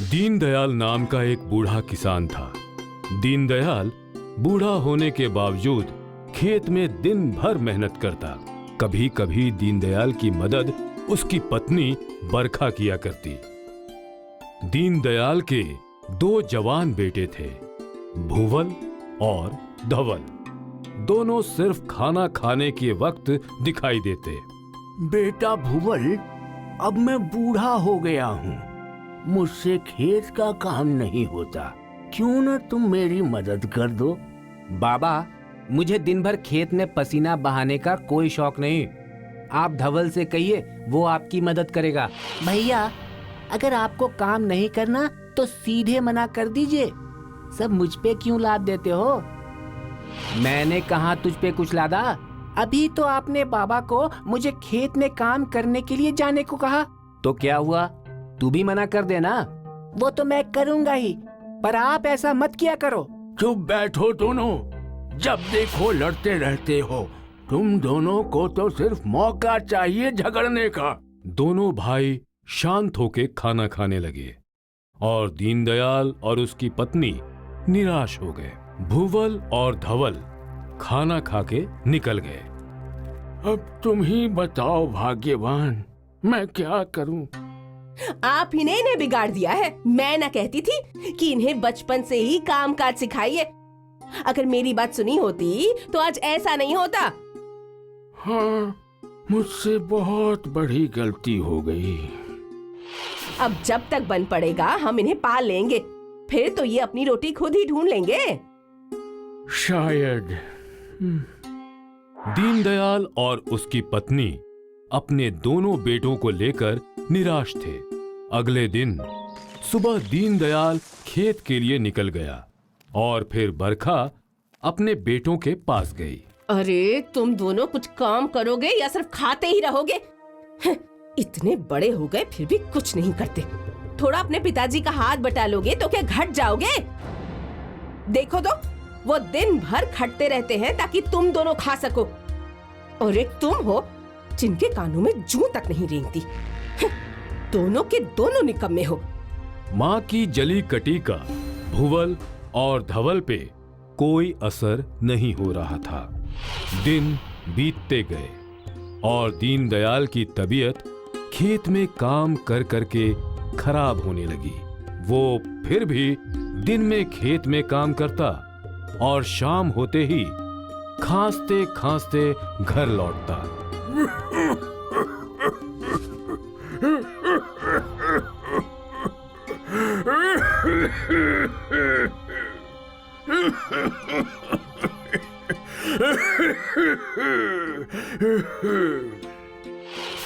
दीनदयाल नाम का एक बूढ़ा किसान था। दीनदयाल बूढ़ा होने के बावजूद खेत में दिन भर मेहनत करता। कभी कभी दीनदयाल की मदद उसकी पत्नी बरखा किया करती। दीनदयाल के दो जवान बेटे थे, भूवल और धवल। दोनों सिर्फ खाना खाने के वक्त दिखाई देते। बेटा भुवल, अब मैं बूढ़ा हो गया हूँ, मुझसे खेत का काम नहीं होता, क्यों न तुम मेरी मदद कर दो। बाबा, मुझे दिन भर खेत में पसीना बहाने का कोई शौक नहीं। आप धवल से कहिए, वो आपकी मदद करेगा। भैया, अगर आपको काम नहीं करना तो सीधे मना कर दीजिए। सब मुझ पे क्यों लाद देते हो? मैंने कहा तुझ पे कुछ लादा? अभी तो आपने बाबा को मुझे खेत में काम करने के लिए जाने को कहा। तो क्या हुआ, तू भी मना कर देना। वो तो मैं करूंगा ही, पर आप ऐसा मत किया करो। चुप बैठो दोनों, जब देखो लड़ते रहते हो। तुम दोनों को तो सिर्फ मौका चाहिए झगड़ने का। दोनों भाई शांत होके खाना खाने लगे और दीनदयाल और उसकी पत्नी निराश हो गए। भूवल और धवल खाना खा के निकल गए। अब तुम ही बताओ भाग्यवान, मैं क्या करूं? आप ही ने इन्हें बिगाड़ दिया है। मैं ना कहती थी कि इन्हें बचपन से ही काम काज सिखाइए। अगर मेरी बात सुनी होती तो आज ऐसा नहीं होता। हाँ, मुझसे बहुत बड़ी गलती हो गई। अब जब तक बन पड़ेगा हम इन्हें पाल लेंगे, फिर तो ये अपनी रोटी खुद ही ढूंढ लेंगे। शायद। दीनदयाल और उसकी पत्नी अपने दोनों बेटों को लेकर निराश थे। अगले दिन सुबह दीनदयाल खेत के लिए निकल गया और फिर बरखा अपने बेटों के पास गई। अरे, तुम दोनों कुछ काम करोगे या सिर्फ खाते ही रहोगे? इतने बड़े हो गए फिर भी कुछ नहीं करते। थोड़ा अपने पिताजी का हाथ बटा लोगे तो क्या घट जाओगे? देखो तो, वो दिन भर खटते रहते हैं ताकि तुम दोनों खा सको, और एक तुम हो जिनके कानों में जूं तक नहीं रेंगती। दोनों के दोनों निकम्मे हो। माँ की जली कटी का भूवल और धवल पे कोई असर नहीं हो रहा था। दिन बीतते गए और दीनदयाल की तबीयत खेत में काम कर करके खराब होने लगी। वो फिर भी दिन में खेत में काम करता और शाम होते ही खांसते खांसते घर लौटता।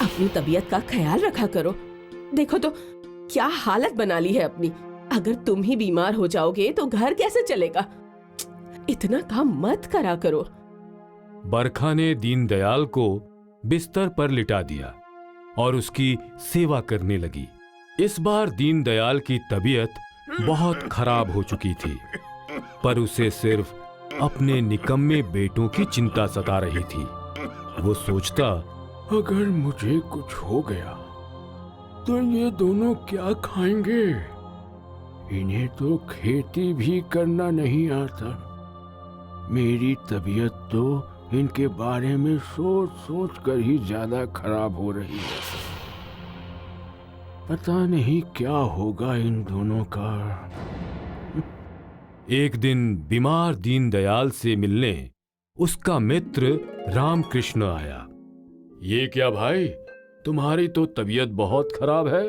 अपनी तबीयत का ख्याल रखा करो। देखो तो क्या हालत बना ली है अपनी। अगर तुम ही बीमार हो जाओगे तो घर कैसे चलेगा? इतना काम मत करा करो। बरखा ने दीनदयाल को बिस्तर पर लिटा दिया और उसकी सेवा करने लगी। इस बार दीनदयाल की तबीयत बहुत खराब हो चुकी थी, पर उसे सिर्फ अपने निकम्मे बेटों की चिंता सता रही थी। वो सोचता, अगर मुझे कुछ हो गया तो ये दोनों क्या खाएंगे? इन्हें तो खेती भी करना नहीं आता। मेरी तबीयत तो इनके बारे में सोच सोच कर ही ज्यादा खराब हो रही है। पता नहीं क्या होगा इन दोनों का। एक दिन बीमार दीनदयाल से मिलने उसका मित्र रामकृष्ण आया। ये क्या भाई, तुम्हारी तो तबीयत बहुत खराब है।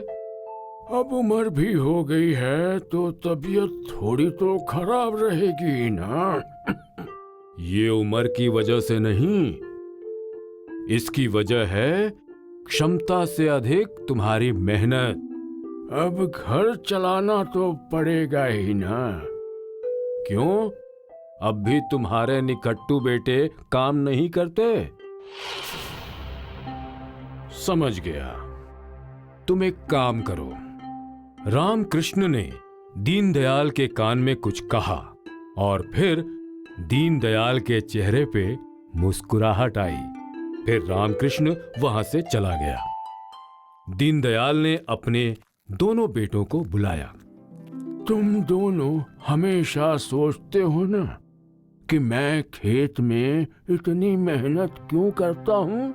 अब उम्र भी हो गई है तो तबीयत थोड़ी तो खराब रहेगी ना। ये उम्र की वजह से नहीं, इसकी वजह है क्षमता से अधिक तुम्हारी मेहनत। अब घर चलाना तो पड़ेगा ही ना। क्यों, अब भी तुम्हारे निकट्टू बेटे काम नहीं करते? समझ गया, तुम एक काम करो। रामकृष्ण ने दीनदयाल के कान में कुछ कहा और फिर दीनदयाल के चेहरे पे मुस्कुराहट आई। फिर रामकृष्ण वहां से चला गया। दीनदयाल ने अपने दोनों बेटों को बुलाया तुम दोनों हमेशा सोचते हो ना कि मैं खेत में इतनी मेहनत क्यों करता हूँ?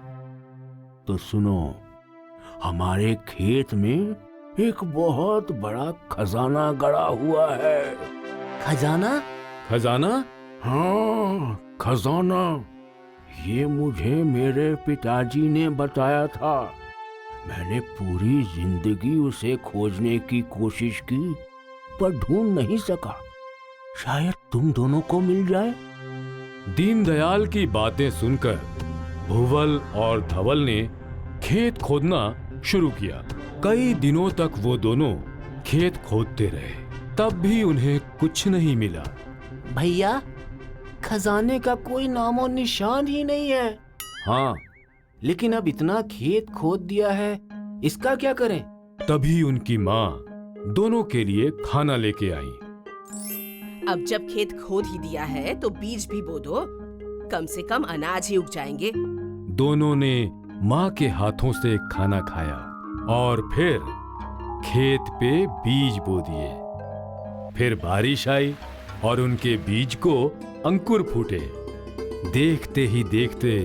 तो सुनो, हमारे खेत में एक बहुत बड़ा खजाना गड़ा हुआ है। खजाना? खजाना? हाँ, खजाना। ये मुझे मेरे पिताजी ने बताया था। मैंने पूरी जिंदगी उसे खोजने की कोशिश की, पर ढूंढ नहीं सका। शायद तुम दोनों को मिल जाए। दीनदयाल की बातें सुनकर भुवल और धवल ने खेत खोदना शुरू किया। कई दिनों तक वो दोनों खेत खोदते रहे, तब भी उन्हें कुछ नहीं मिला। भैया, खजाने का कोई नामो निशान ही नहीं है। हाँ, लेकिन अब इतना खेत खोद दिया है, इसका क्या करें? तभी उनकी माँ दोनों के लिए खाना लेके आई। अब जब खेत खोद ही दिया है तो बीज भी बो दो, कम से कम अनाज ही उग जाएंगे। दोनों ने माँ के हाथों से खाना खाया और फिर खेत पे बीज बो दिए। फिर बारिश आई और उनके बीज को अंकुर फूटे। देखते ही देखते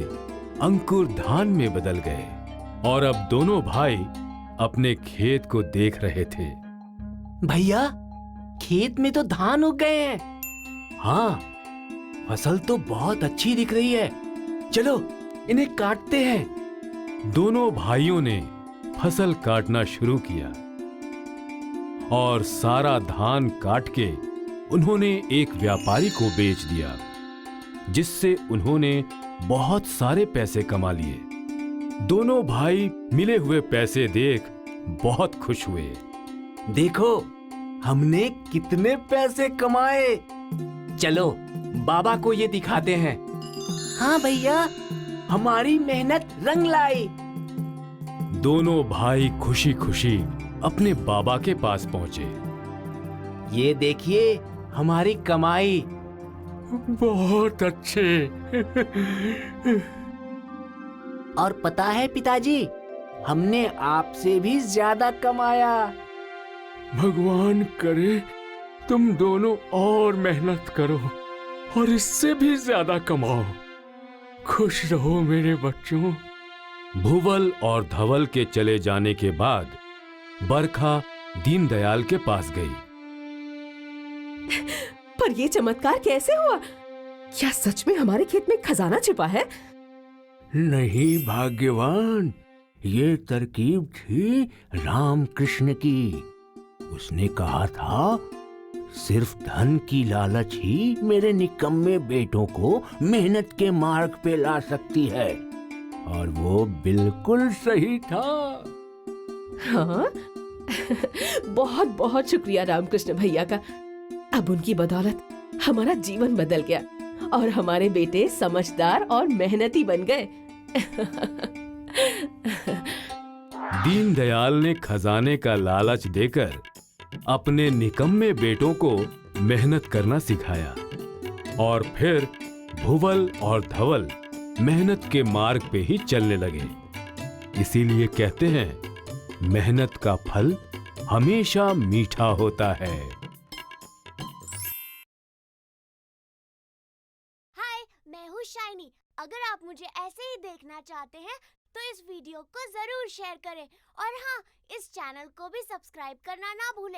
अंकुर धान में बदल गए और अब दोनों भाई अपने खेत को देख रहे थे। भैया, खेत में तो धान उग गए हैं। हाँ, फसल तो बहुत अच्छी दिख रही है। चलो, इन्हें काटते हैं। दोनों भाइयों ने फसल काटना शुरू किया और सारा धान काट के उन्होंने एक व्यापारी को बेच दिया, जिससे उन्होंने बहुत सारे पैसे कमा लिए। दोनों भाई मिले हुए पैसे देख बहुत खुश हुए। देखो, हमने कितने पैसे कमाए। चलो, बाबा को ये दिखाते हैं। हाँ भैया, हमारी मेहनत रंग लाई। दोनों भाई खुशी खुशी अपने बाबा के पास पहुंचे। ये देखिए हमारी कमाई। बहुत अच्छे। और पता है पिताजी, हमने आपसे भी ज्यादा कमाया। भगवान करे तुम दोनों और मेहनत करो और इससे भी ज्यादा कमाओ। खुश रहो मेरे बच्चों। भुवल और धवल के चले जाने के बाद बरखा दीनदयाल के पास गई। पर ये चमत्कार कैसे हुआ? क्या सच में हमारे खेत में खजाना छिपा है? नहीं भाग्यवान, ये तरकीब थी रामकृष्ण की। उसने कहा था, सिर्फ धन की लालच ही मेरे निकम्मे बेटों को मेहनत के मार्ग पे ला सकती है। और वो बिल्कुल सही था। हाँ? बहुत बहुत शुक्रिया रामकृष्ण भैया का। अब उनकी बदौलत हमारा जीवन बदल गया और हमारे बेटे समझदार और मेहनती बन गए। दीनदयाल ने खजाने का लालच देकर अपने निकम्मे बेटों को मेहनत करना सिखाया और फिर भुवल और धवल मेहनत के मार्ग पे ही चलने लगे। इसीलिए कहते हैं, मेहनत का फल हमेशा मीठा होता है। हाय, मैं हूँ शाइनी। अगर आप मुझे ऐसे ही देखना चाहते हैं तो इस वीडियो को जरूर शेयर करें और हाँ, इस चैनल को भी सब्सक्राइब करना ना भूलें।